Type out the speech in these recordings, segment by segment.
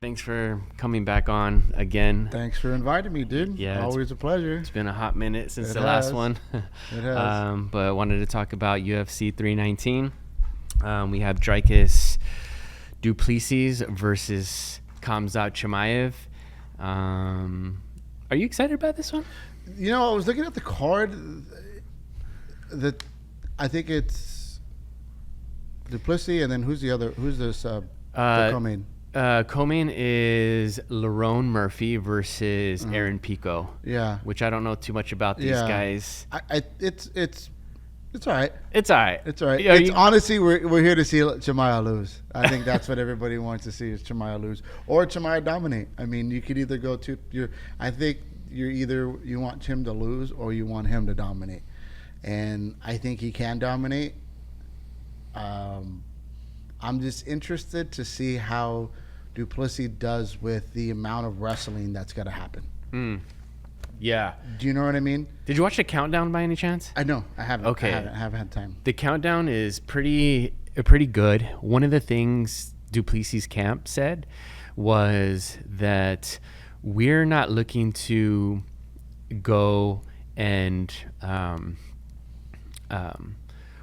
thanks for coming back on again. Thanks for inviting me, dude. Yeah, always a pleasure. It's been a hot minute since the has. last one. It has. But I wanted to talk about UFC 319. We have Dricus Plessis versus Khamzat Chimaev. Are you excited about this one? You know, I was looking at the card. I think it's Plessis, and then who's the other? Who's this? The co-main. Co-main is Lerone Murphy versus Aaron Pico. Yeah. Which I don't know too much about these guys. It's all right. It's all right. It's all right. Honestly, we're here to see Chimaev lose. I think that's what everybody wants to see is Chimaev lose or Chimaev dominate. I mean, you could either go to I think you want him to lose or you want him to dominate, and I think he can dominate. I'm just interested to see how Plessis does with the amount of wrestling that's going to happen. Yeah. Do you know what I mean? Did you watch the countdown by any chance? I know. I haven't. Okay. I haven't had time. The countdown is pretty good. One of the things Plessis' camp said was that we're not looking to go and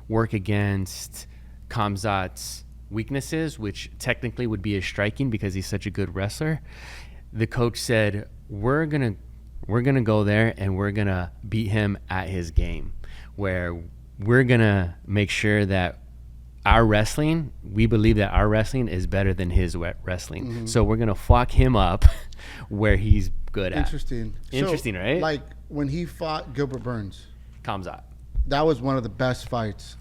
work against Khamzat's weaknesses, which technically would be his striking because he's such a good wrestler. The coach said, we're gonna go there and we're gonna beat him at his game, where we're gonna make sure that we believe that our wrestling is better than his wrestling. Mm-hmm. So we're gonna fuck him up where he's good at. Interesting, right? Like when he fought Gilbert Burns, Khamzat, that was one of the best fights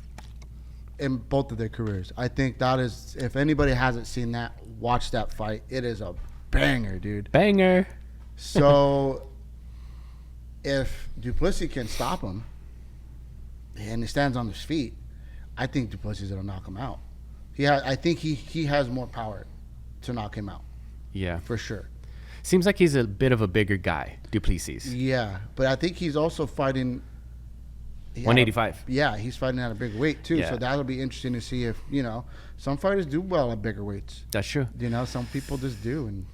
in both of their careers. I think that is, if anybody hasn't seen that, watch that fight. It is a banger, dude. Banger. So if Plessis can stop him and he stands on his feet, I think Plessis is gonna knock him out. I think he has more power to knock him out. Yeah, for sure. Seems like he's a bit of a bigger guy, Plessis. Yeah, but I think he's also fighting 185. He's fighting at a big weight too. Yeah. So that'll be interesting to see if, some fighters do well at bigger weights. That's true. Some people just do, and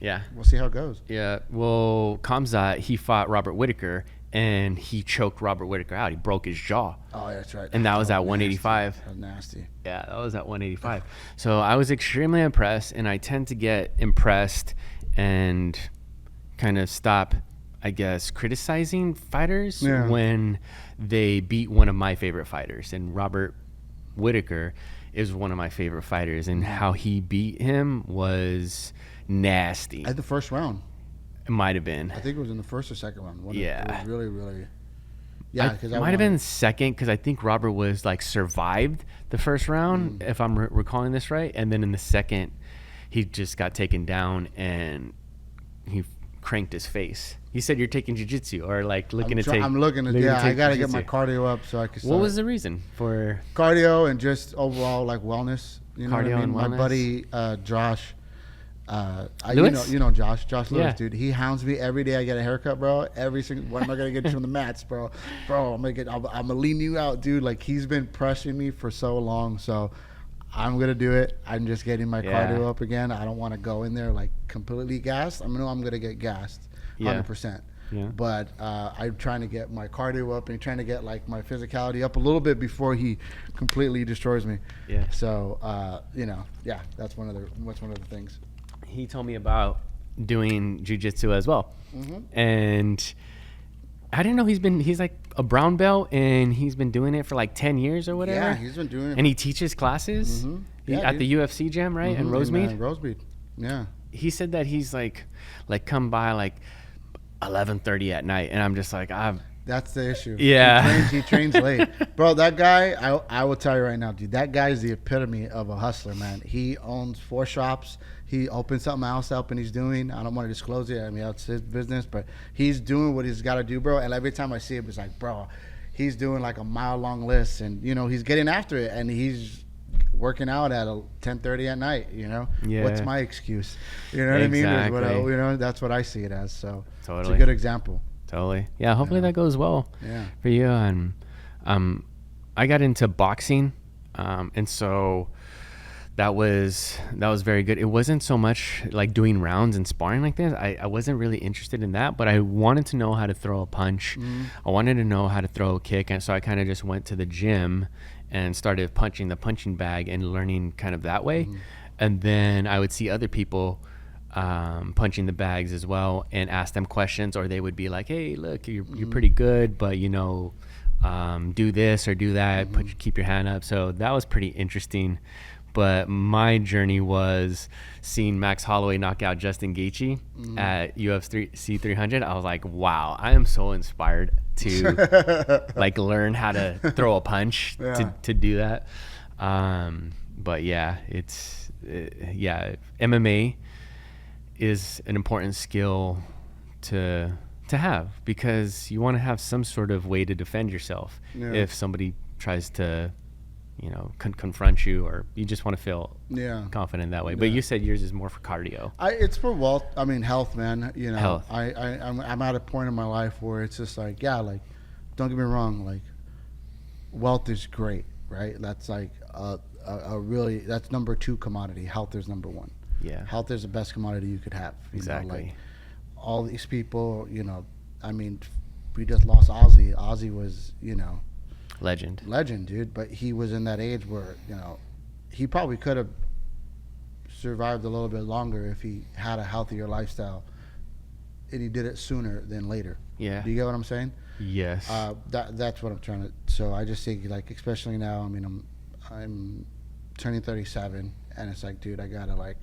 yeah, we'll see how it goes. Yeah. Well, Khamzat, he fought Robert Whittaker and he choked Robert Whittaker out. He broke his jaw. Oh, that's right. And that was at 185. That was nasty. Yeah, that was at 185. So I was extremely impressed, and I tend to get impressed and kind of stop, I guess, criticizing fighters when they beat one of my favorite fighters. And Robert Whittaker is one of my favorite fighters, and how he beat him was nasty. At the first round. It might have been. I think it was in the first or second round. Yeah. It was really, really. Yeah, because it might have been second, because I think Robert was survived the first round, if I'm recalling this right, and then in the second, he just got taken down and he cranked his face. He said, "You're taking jiu-jitsu," or looking to take. I'm looking to. Yeah, I gotta get my cardio up so I can. What was the reason for cardio and just overall wellness? You know cardio what I mean? And wellness? My buddy Josh. Lewis? You know Josh Lewis, dude. He hounds me every day. I get a haircut, bro. Every single. When am I gonna get you from the mats, bro? I'm gonna lean you out, dude. He's been pressuring me for so long, so I'm gonna do it. I'm just getting my cardio up again. I don't want to go in there completely gassed. I know I'm gonna get gassed, 100%. Yeah. But I'm trying to get my cardio up and trying to get my physicality up a little bit before he completely destroys me. Yeah. So that's one of the things. He told me about doing jiu-jitsu as well, and I didn't know he's like a brown belt, and he's been doing it for 10 years or whatever. Yeah, he's been doing it. And he teaches classes at the UFC gym, right? In Rosemead. Rosemead. Yeah. He said that he's come by 11:30 at night, and I'm just that's the issue. Yeah. He trains late. Bro, that guy, I will tell you right now, dude, that guy is the epitome of a hustler, man. He owns 4 shops. He opened something else up, and he's doing, I don't want to disclose it. I mean, that's his business, but he's doing what he's got to do, bro. And every time I see him, it's bro, he's doing a mile-long list, and, he's getting after it, and he's working out at 10:30 at night, Yeah. What's my excuse? You know what Exactly. I mean? That's what I see it as, so totally. It's a good example. Totally. Yeah, hopefully that goes well for you. And I got into boxing, and so That was very good. It wasn't so much like doing rounds and sparring like this. I wasn't really interested in that, but I wanted to know how to throw a punch. I wanted to know how to throw a kick, and so I kind of just went to the gym and started punching the punching bag and learning kind of that way. And then I would see other people punching the bags as well and ask them questions, or they would be like, "Hey, look, you're pretty good, but do this or do that. Keep your hand up." So that was pretty interesting. But my journey was seeing Max Holloway knock out Justin Gaethje at UFC 300. I was like, wow, I am so inspired to like learn how to throw a punch to do that. But yeah, MMA is an important skill to have, because you want to have some sort of way to defend yourself if somebody tries to confront you, or you just want to feel confident that way. But you said yours is more for cardio. It's for health, man. Health. I'm at a point in my life where it's just like, don't get me wrong, like wealth is great, right? That's like that's number 2 commodity. Health is number 1. Yeah. Health is the best commodity you could have. Exactly. All these people, we just lost Ozzy. Ozzy was, legend, dude. But he was in that age where he probably could have survived a little bit longer if he had a healthier lifestyle, and he did it sooner than later. Yeah. Do you get what I'm saying? Yes. That's what I'm trying to. So I just think, like, especially now. I mean, I'm turning 37, and it's like, dude, I gotta like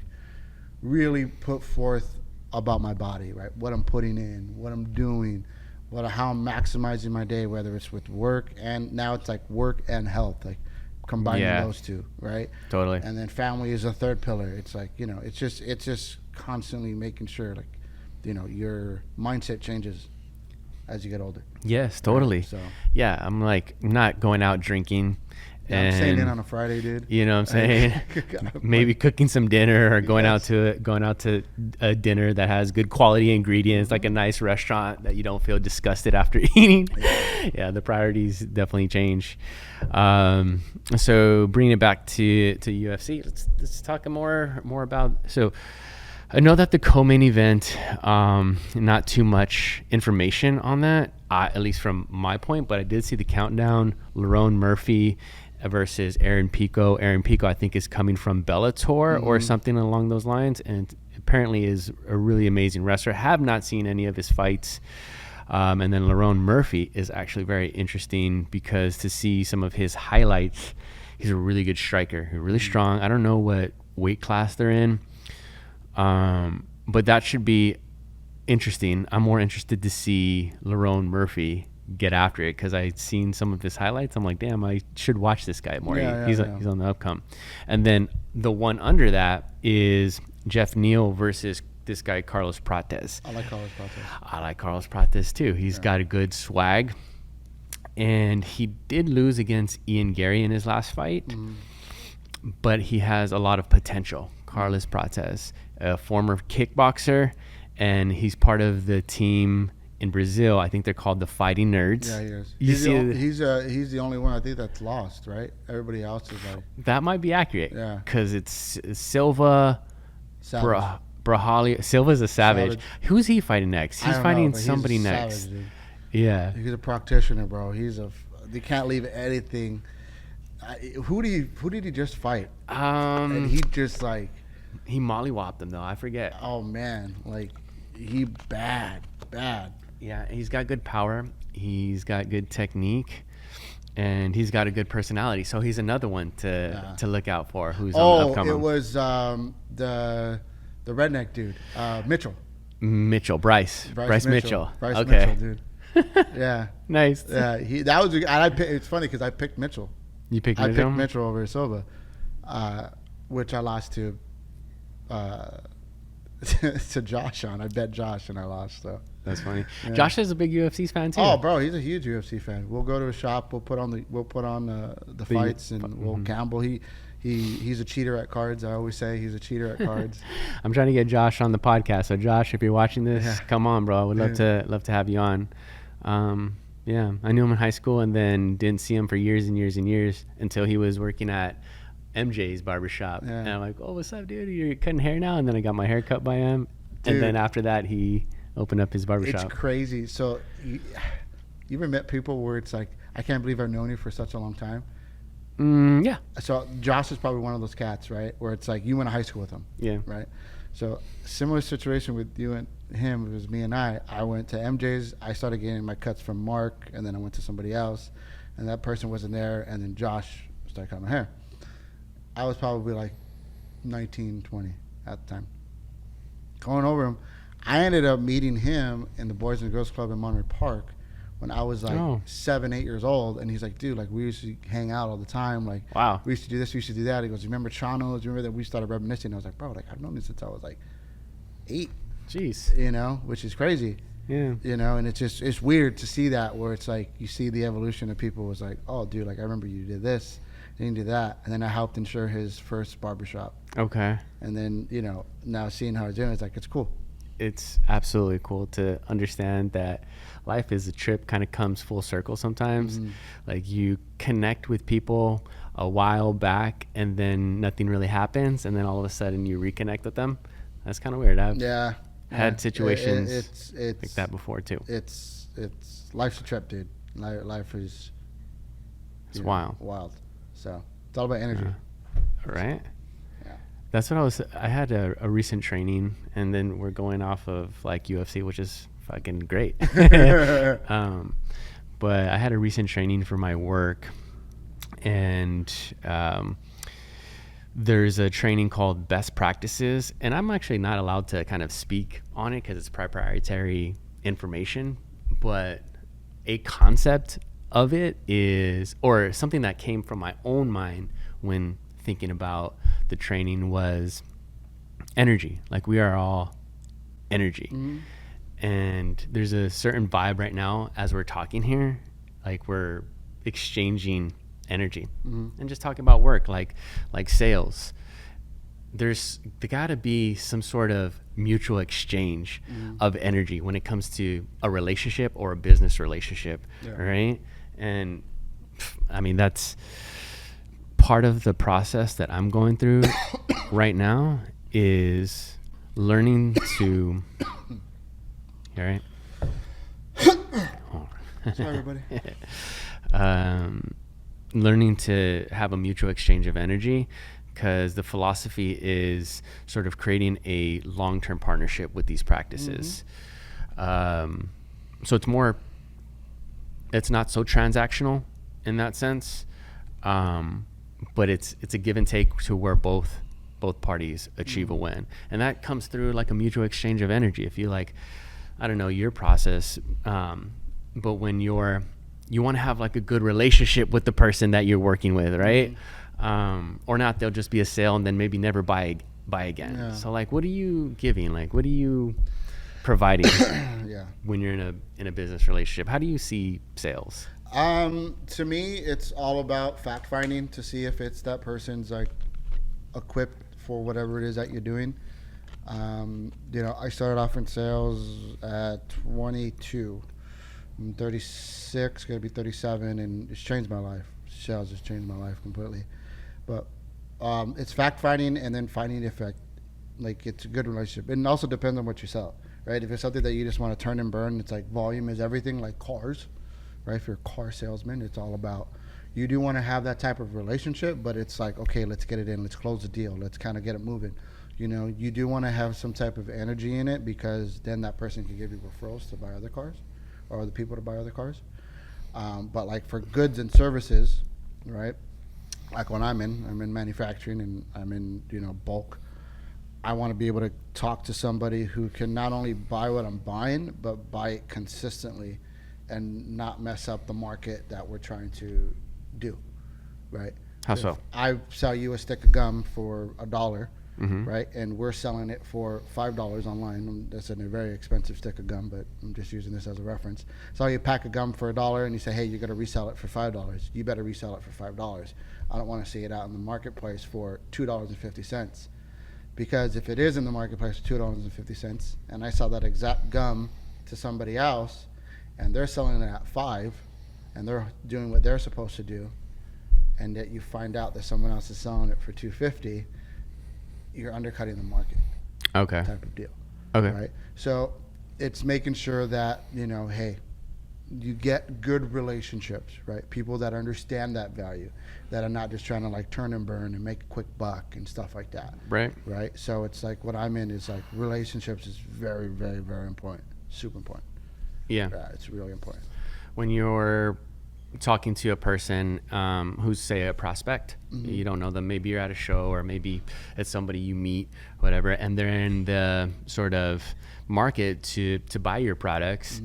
really put forth about my body, right? What I'm putting in, what I'm doing. How I'm maximizing my day, whether it's with work, and now it's like work and health, like combining those two, right? Totally. And then family is a third pillar. It's like, it's just constantly making sure, like, your mindset changes as you get older. Yes, totally. So yeah, I'm like not going out drinking. I'm staying in on a Friday, dude. You know what I'm saying? Maybe cooking some dinner, or going out to a dinner that has good quality ingredients, like a nice restaurant that you don't feel disgusted after eating. Yeah, the priorities definitely change. So bringing it back to UFC, let's talk more about. So I know that the co-main event, not too much information on that, at least from my point, but I did see the countdown. Lerone Murphy versus Aaron Pico. Aaron Pico, I think, is coming from Bellator or something along those lines, and apparently is a really amazing wrestler. Have not seen any of his fights. And then Lerone Murphy is actually very interesting, because to see some of his highlights, he's a really good striker. He's really strong. I don't know what weight class they're in, but that should be interesting. I'm more interested to see Lerone Murphy get after it, because I'd seen some of his highlights. I'm like, damn, I should watch this guy more. He's on the upcome. And then the one under that is Jeff Neal versus this guy Carlos Prates. I like Carlos Prates. I like Carlos Prates too. He's got a good swag, and he did lose against Ian Gary in his last fight, but he has a lot of potential. Carlos Prates, a former kickboxer, and he's part of the team in Brazil. I think they're called the Fighting Nerds. Yeah, he is. He's the only one, I think, that's lost, right? Everybody else is like... That might be accurate. Yeah. Because it's Silva, Brahali. Silva's a savage. Who's he fighting next? He's fighting somebody next. Savage, yeah. He's a practitioner, bro. They can't leave anything. Who did he just fight? And he just like... He mollywopped him, though. I forget. Oh, man. Like, he bad. Yeah, he's got good power. He's got good technique, and he's got a good personality. So he's another one to look out for. Who's on the upcoming? It was the redneck dude, Mitchell, Bryce Mitchell. Bryce okay. Mitchell, dude. Yeah, nice. Yeah, it's funny because I picked Mitchell. You picked Mitchell? I picked Mitchell over Silva, which I lost to Josh on. I bet Josh and I lost. So that's funny. Yeah. Josh is a big UFC fan too. Oh, bro, he's a huge UFC fan. We'll go to a shop. We'll put on the fights, and we'll gamble. He's a cheater at cards. I always say he's a cheater at cards. I'm trying to get Josh on the podcast. So Josh, if you're watching this, come on, bro. I would love to have you on. Yeah, I knew him in high school, and then didn't see him for years and years and years until he was working at MJ's barbershop. Yeah. And I'm like, oh, what's up, dude? You're cutting hair now? And then I got my hair cut by him. Dude. And then after that, he opened up his barbershop. It's crazy. So you ever met people where it's like, I can't believe I've known you for such a long time? Yeah. So Josh is probably one of those cats, right? Where it's like you went to high school with him. Yeah. Right? So similar situation with you and him. It was me and I went to MJ's. I started getting my cuts from Mark, and then I went to somebody else, and that person wasn't there, and then Josh started cutting my hair. I was probably like 19, 20 at the time. Going over him, I ended up meeting him in the Boys and Girls Club in Monterey Park when I was like 7, 8 years old, and he's like, dude, like we used to hang out all the time. Like, wow, we used to do this, we used to do that. He goes, you remember Chano's? Remember that? We started reminiscing. I was like, bro, like I've known this since I was like 8. Jeez. You know, which is crazy. Yeah. You know, and it's weird to see that where it's like you see the evolution of people. Was like, oh, dude, like I remember you did this, and you did that, and then I helped insure his first barbershop. Okay. And then now seeing how he's doing, it's like it's cool. It's absolutely cool to understand that life is a trip, kind of comes full circle sometimes. Mm-hmm. Like you connect with people a while back and then nothing really happens, and then all of a sudden you reconnect with them. That's kind of weird. I've had situations it's like that before too. It's life's a trip, dude. Life is wild. So it's all about energy. Right? That's what I had a recent training, and then we're going off of like UFC, which is fucking great. But I had a recent training for my work, and there's a training called Best Practices, and I'm actually not allowed to kind of speak on it because it's proprietary information, but a concept of it is, or something that came from my own mind when thinking about the training, was energy. Like we are all energy. Mm-hmm. And there's a certain vibe right now as we're talking here, like we're exchanging energy. Mm-hmm. And just talking about work, like sales, there gotta be some sort of mutual exchange of energy when it comes to a relationship or a business relationship. Right? And I mean, that's part of the process that I'm going through right now, is learning to all right. Sorry, everybody. Learning to have a mutual exchange of energy, because the philosophy is sort of creating a long-term partnership with these practices. So it's not so transactional in that sense. But it's a give and take to where both parties achieve a win, and that comes through like a mutual exchange of energy. If you like, I don't know your process, but when you want to have like a good relationship with the person that you're working with, right? Or not, they'll just be a sale and then maybe never buy again. Yeah. So like, what are you giving? Like, what are you providing? When you're in a business relationship, how do you see sales? To me, it's all about fact finding to see if it's that person's like equipped for whatever it is that you're doing. I started off in sales at 22. I'm 36, gonna be 37, and it's changed my life. Sales has changed my life completely. But it's fact finding and then finding if it's a good relationship. And it also depends on what you sell, right? If it's something that you just want to turn and burn, it's like volume is everything, like cars. Right? If you're a car salesman, it's all about, you do want to have that type of relationship, but it's like, okay, let's get it in, let's close the deal, let's kind of get it moving. You do want to have some type of energy in it, because then that person can give you referrals to buy other cars, or other people to buy other cars. But like for goods and services, right? Like when I'm in manufacturing and I'm in, bulk. I want to be able to talk to somebody who can not only buy what I'm buying, but buy it consistently and not mess up the market that we're trying to do, right? How so? I sell you a stick of gum for $1, right? And we're selling it for $5 online. That's a very expensive stick of gum, but I'm just using this as a reference. Sell you a pack of gum for $1, and you say, hey, you're going to resell it for $5. You better resell it for $5. I don't want to see it out in the marketplace for $2.50. Because if it is in the marketplace for $2.50, and I sell that exact gum to somebody else, and they're selling it at $5, and they're doing what they're supposed to do, and that you find out that someone else is selling it for $250, you're undercutting the market. Okay. Type of deal. Okay. Right. So it's making sure that, hey, you get good relationships, right? People that understand that value, that are not just trying to like turn and burn and make a quick buck and stuff like that. Right. Right. So it's like what I'm in is like relationships is very, very, very important. Super important. Yeah. It's really important. When you're talking to a person who's, say, a prospect, you don't know them, maybe you're at a show or maybe it's somebody you meet, whatever, and they're in the sort of market to buy your products,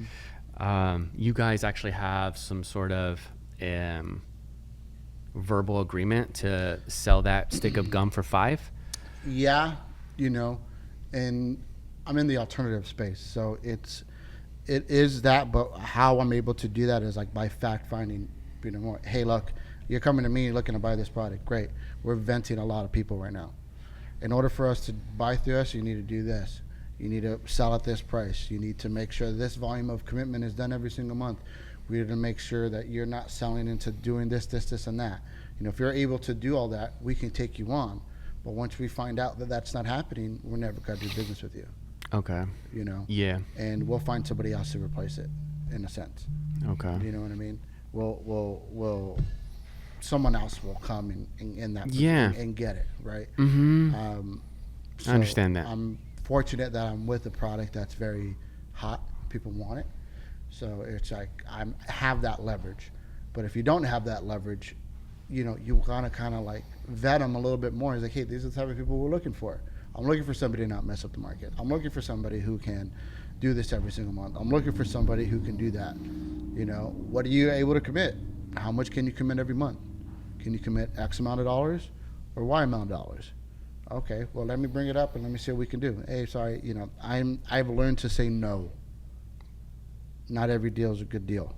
you guys actually have some sort of verbal agreement to sell that stick of gum for $5? Yeah, and I'm in the alternative space, so it is that, but how I'm able to do that is like by fact finding, more. Hey, look, you're coming to me looking to buy this product. Great. We're venting a lot of people right now. In order for us to buy through us, you need to do this. You need to sell at this price. You need to make sure this volume of commitment is done every single month. We need to make sure that you're not selling into doing this, and that. If you're able to do all that, we can take you on. But once we find out that that's not happening, we're never going to do business with you. Okay. Yeah. And we'll find somebody else to replace it, in a sense. Okay. You know what I mean? We'll someone else will come in that and get it, right? Mm-hmm. So I understand that. I'm fortunate that I'm with a product that's very hot. People want it. So it's like I have that leverage. But if you don't have that leverage, you want to kind of like vet them a little bit more. It's like, hey, these are the type of people we're looking for. I'm looking for somebody to not mess up the market. I'm looking for somebody who can do this every single month. I'm looking for somebody who can do that. What are you able to commit? How much can you commit every month? Can you commit X amount of dollars or Y amount of dollars? Okay, well, let me bring it up and let me see what we can do. Hey, sorry, I've learned to say no. Not every deal is a good deal.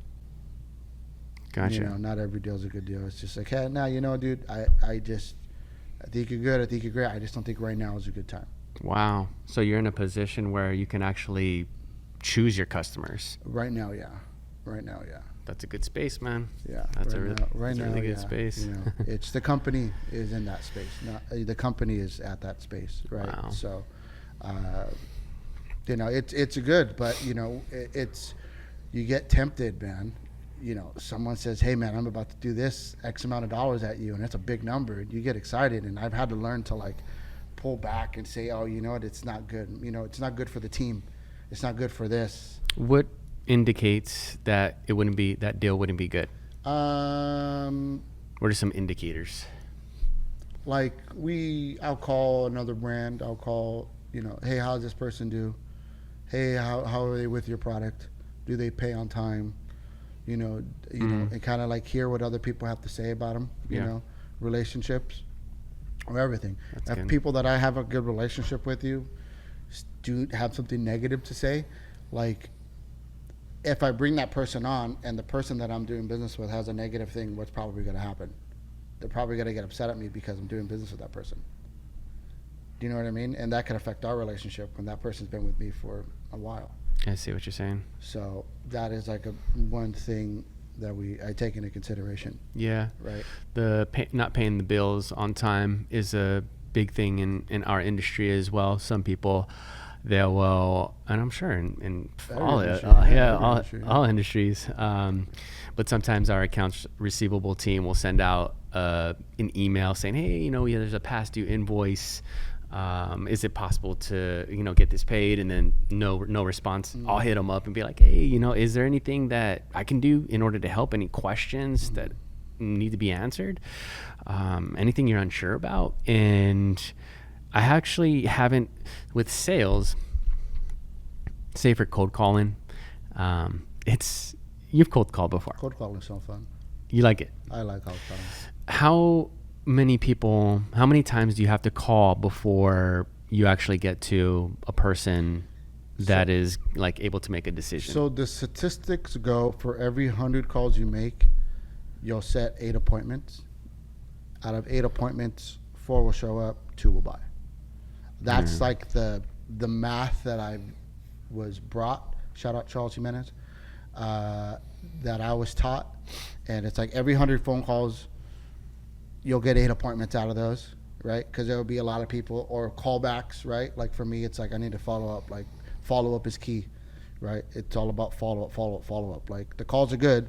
Gotcha. Not every deal is a good deal. It's just like, hey, now, dude, I think you're good. I think you're great. I just don't think right now is a good time. Wow. So you're in a position where you can actually choose your customers. Right now, yeah. That's a good space, man. Yeah. That's a really good space. It's the company is in that space. The company is at that space, right? Wow. So, it's good, but it's you get tempted, man. Someone says, hey, man, I'm about to do this X amount of dollars at you, and it's a big number. You get excited, and I've had to learn to, like, pull back and say, oh, you know what, it's not good. It's not good for the team. It's not good for this. What indicates that that deal wouldn't be good? What are some indicators? Like, I'll call another brand. I'll call, hey, how's this person do? Hey, how are they with your product? Do they pay on time? And kind of like hear what other people have to say about them, relationships or everything. If people that I have a good relationship with do have something negative to say, like if I bring that person on and the person that I'm doing business with has a negative thing, what's probably going to happen? They're probably going to get upset at me because I'm doing business with that person. Do you know what I mean? And that could affect our relationship when that person's been with me for a while. I see what you're saying. So that is like one thing that I take into consideration. Yeah. Right. Not paying the bills on time is a big thing in our industry as well. Some people, they will, and I'm sure in all industries. But sometimes our accounts receivable team will send out an email saying, hey, there's a past due invoice. Is it possible to, get this paid? And then no response. I'll hit them up and be like, hey, is there anything that I can do in order to help? Any questions that need to be answered? Anything you're unsure about? And I actually haven't, with sales, say for cold calling, you've cold called before. Cold calling is so fun. You like it? I like cold calling. How many times do you have to call before you actually get to a person that is like able to make a decision? So the statistics go for every 100 calls you make, you'll set 8 appointments. Out of 8 appointments, 4 will show up, 2 will buy. That's like the math that I was brought, shout out Charles Chimaev, that I was taught. And it's like every 100 phone calls, you'll get 8 appointments out of those, right? Because there will be a lot of people or callbacks, right? Like for me, it's like I need to follow up. Like follow up is key, right? It's all about follow up. Like the calls are good.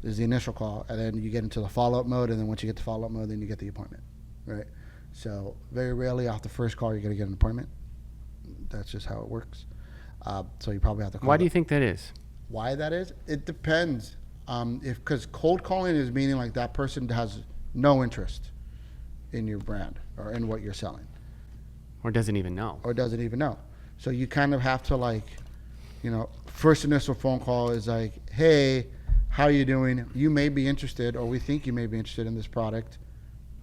There's the initial call, and then you get into the follow up mode, and then once you get to follow up mode, then you get the appointment, right? So very rarely off the first call you're gonna get an appointment. That's just how it works. So you probably have to call. Why do you think that is? Why that is? It depends. Because cold calling is meaning like that person has no interest in your brand or in what you're selling, Or doesn't even know. or doesn't even know. So you kind of have to like, first initial phone call is like, hey, how are you doing? You may be interested, or we think you may be interested in this product.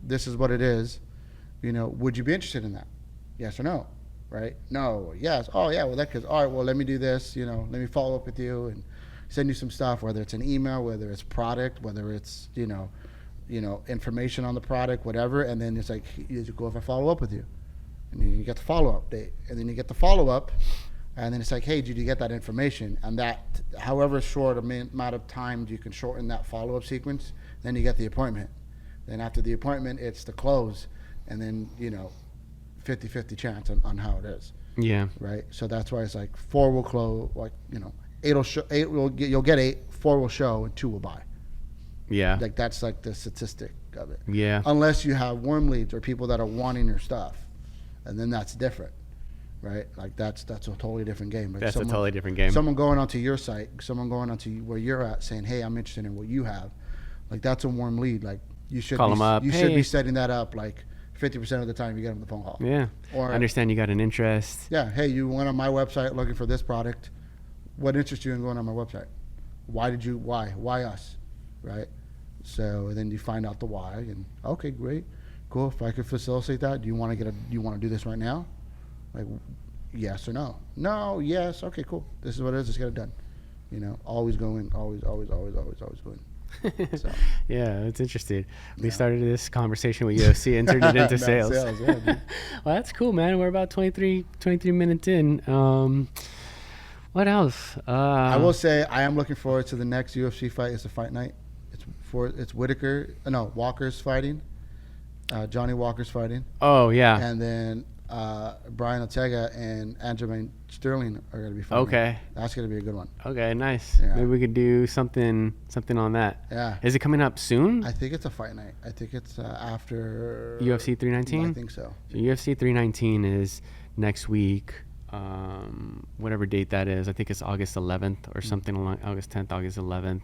This is what it is. Would you be interested in that? Yes or no? Right? No. Yes. Oh yeah. Well, that's all right. Well, let me do this. Let me follow up with you and send you some stuff, whether it's an email, whether it's product, whether it's information on the product, whatever. And then it's like, you go if I follow up with you, and then you get the follow up date, and then you get the follow up, and then it's like, hey, did you get that information? And that, however short amount of time you can shorten that follow up sequence, then you get the appointment. Then after the appointment, it's the close, and then 50-50 chance on how it is. Yeah. Right. So that's why it's like 4 will close, like 8 will show, 8 will get, you'll get 8, 4 will show, and 2 will buy. Yeah. Like that's like the statistic of it. Yeah. Unless you have warm leads or people that are wanting your stuff, and then that's different, right? Like that's a totally different game. Like That's a totally different game. Someone going onto your site, someone going onto where you're at, saying, "Hey, I'm interested in what you have." Like that's a warm lead. Like you should Call them up. You Hey. should be setting that up like 50% of the time you get them the phone call. Yeah. Or I understand you got an interest. yeah, hey, you went on my website looking for this product. What interests you in going on my website? Why us? Right? So then you find out the why, and okay, great, cool. If I could facilitate that, do you want to do this right now? Like, yes or no? No, yes, okay, cool. This is what it is. Let's get it done. Always going, always going. So. Yeah, it's interesting. We started this conversation with UFC and turned it into sales. Yeah, dude. Well, that's cool, man. We're about 23 minutes in. What else? I will say I am looking forward to the next UFC fight. It's a fight night. It's Walker's fighting. Johnny Walker's fighting. Oh, yeah. And then Brian Ortega and Aljamain Sterling are going to be fighting. Okay. That's going to be a good one. Okay, nice. Yeah. Maybe we could do something on that. Yeah. Is it coming up soon? I think it's a fight night. I think it's after UFC 319? I think so. So UFC 319 is next week. Whatever date that is. I think it's August 11th or something along August 10th, August 11th.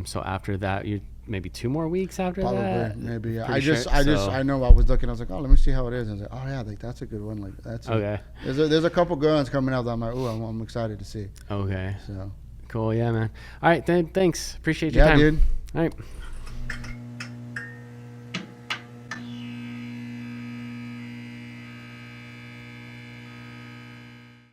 So after that, you maybe 2 more weeks after Probably, that. maybe. Yeah. Pretty I know. I was looking. I was like, oh, let me see how it is. And I was like, oh yeah, like that's a good one. Like that's Okay. There's a couple good ones coming out that I'm like, oh, I'm excited to see. Okay. So Cool. Yeah, man. All right. Thanks. Appreciate your time. dude. All right.